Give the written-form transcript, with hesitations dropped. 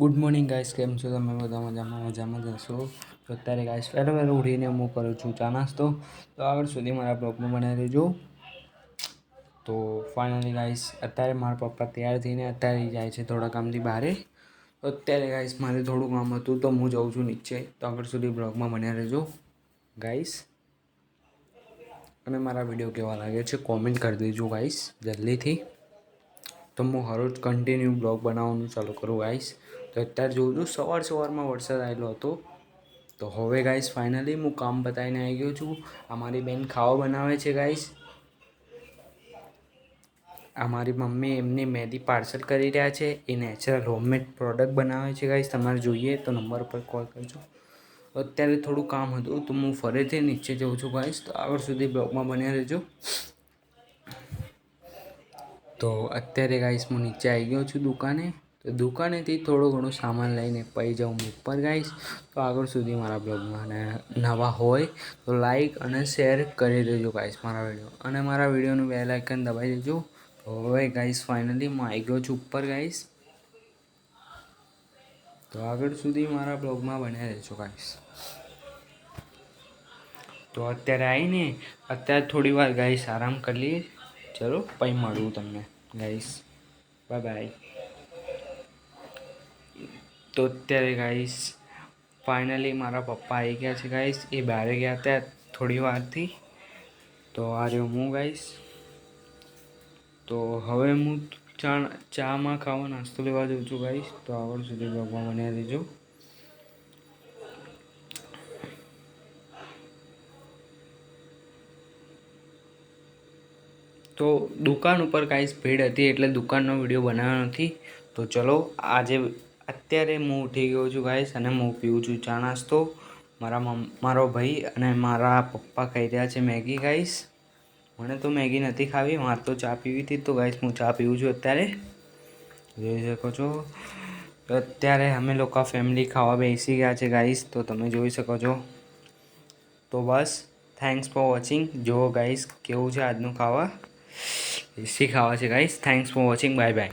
Good morning guys, કેમ છો તમે? બધા મજામાં જશો. તો અત્યારે ગાઈસ વહેલો ઉઠીને હું કરું છું ચા નાસ્તો. તો આગળ સુધી મારા બ્લોગમાં બનાવી દેજો. તો ફાઇનલી ગાઈસ અત્યારે મારા પપ્પા તૈયાર થઈને અત્યારે જાય છે થોડા કામથી બહાર. તો અત્યારે ગાઈસ મારે થોડું કામ હતું તો હું જાઉં છું નીચે. તો આગળ સુધી બ્લોગમાં બન્યા રહેજો ગાઈસ. અને મારા વિડીયો કેવા લાગે છે કોમેન્ટ કરી દેજો ગાઈસ જલ્દીથી. તો હું હરોજ કન્ટિન્યુ બ્લોગ બનાવવાનું ચાલુ કરું ગાઈસ. તો અત્યારે જોઉં છું સવારમાં વરસાદ આવેલો હતો. તો હવે ગાઈસ ફાઇનલી હું કામ પતાવીને આવી ગયો છું. અમારી બેન ખાવા બનાવે છે ગાઈસ. અમારી મમ્મી એમની મહેંદી પાર્સલ કરી રહ્યા છે. એ નેચરલ હોમમેડ પ્રોડક્ટ બનાવે છે ગાઈસ. તમારે જોઈએ તો નંબર પર કોલ કરજો. અત્યારે થોડું કામ હતું તો હું ફરીથી નીચે જઉં છું ગાઈસ. તો આગળ સુધી બ્લોગમાં બન્યા રહેજો. તો અત્યારે ગાઈસ હું નીચે આવી ગયો છું દુકાને. તો દુકાનેથી થોડો ઘણો સામાન લઈને પડી જાઉં ઉપર ગાઈસ. તો આગળ સુધી મારા બ્લોગમાં અને નવા હોય તો લાઈક અને શેર કરી દેજો ગાઈસ મારા વિડીયો. અને મારા વિડીયોનું બેલ આઇકન દબાવી દેજો. તો હવે ગાઈસ ફાઇનલી હું આવી ગયો છું ઉપર ગાઈસ. તો આગળ સુધી મારા બ્લોગમાં બન્યા રહેજો ગાઈસ. તો અત્યારે આવીને અત્યારે થોડી વાર ગાઈસ આરામ કરી લઈએ. ચલો પછી મળું તમને ગાઈસ. Bye bye. તો અત્યારે ગાઈસ ફાઇનલી મારા પપ્પા આવી ગયા છે ગાઈસ. એ બહાર ગયા હતા થોડી વારથી. તો આ રહ્યો હું ગાઈસ. તો હવે હું ચામાં ખાવા નાસ્તો લેવા જઉં છું ગાઈસ. તો આગળ સુધી બ્લોગમાં બન્યા રહેજો. તો દુકાન ઉપર ગાઈસ ભીડ હતી એટલે દુકાનનો વિડીયો બનાવ્યો નથી. તો ચલો આજે અત્યારે હું ઉઠી ગયો છું ગાઈસ અને હું પીવું છું ચા નાસ્તો. મારો ભાઈ અને મારા પપ્પા ખાઈ રહ્યા છે મેગી ગાઈસ. મને તો મેગી નથી ખાવી, મારે તો ચા પીવી હતી. તો ગાઈસ હું ચા પીવું છું અત્યારે, જોઈ શકો છો. તો અત્યારે અમે લોકો ફેમિલી ખાવા બેસી ગયા છે ગાઈસ. તો તમે જોઈ શકો છો. તો બસ થેન્ક્સ ફોર વોચિંગ. જુઓ ગાઈસ કેવું છે આજનું ખાવા. એસી ખાવા છે guys. Thanks for watching. Bye bye.